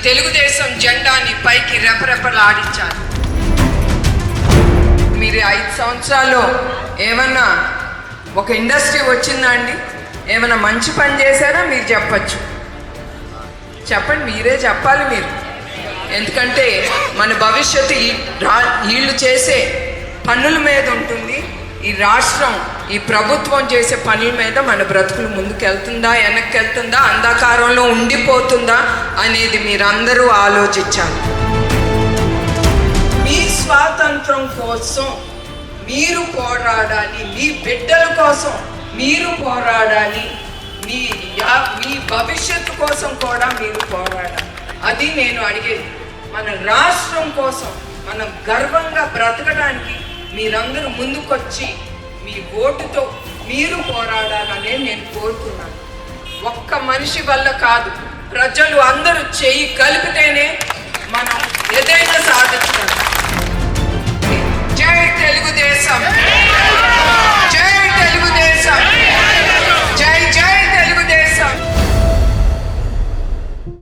తెలుగుదేశం జెండాని పైకి రెపరెపలాడించాలి. మీరు 5 సంవత్సరాల్లో ఏమన్నా ఒక ఇండస్ట్రీ వచ్చిందా అండి? ఏమైనా మంచి పని చేశారా? మీరు చెప్పచ్చు, చెప్పండి, మీరే చెప్పాలి మీరు. ఎందుకంటే మన భవిష్యత్తు వీళ్ళు చేసే పనుల మీద ఉంటుంది. ఈ రాష్ట్రం, ఈ ప్రభుత్వం చేసే పనుల మీద మన బ్రతుకులు ముందుకు వెళ్తుందా, వెనక్కి వెళ్తుందా, అంధకారంలో ఉండిపోతుందా అనేది మీరందరూ ఆలోచించాలి. మీ స్వాతంత్రం కోసం మీరు పోరాడాలి, మీ బిడ్డల కోసం మీరు పోరాడాలి, మీ భవిష్యత్తు కోసం కూడా మీరు పోరాడాలి. అది నేను అడిగేది. మన రాష్ట్రం కోసం మనం గర్వంగా బ్రతకడానికి మీరందరూ ముందుకొచ్చి మీ ఓటుతో మీరు పోరాడాలనే నేను కోరుతున్నాను. ఒక్క మనిషి వల్ల కాదు, ప్రజలు అందరూ చేయి కలిపితేనే మనం ఏదైనా సాధించాలి.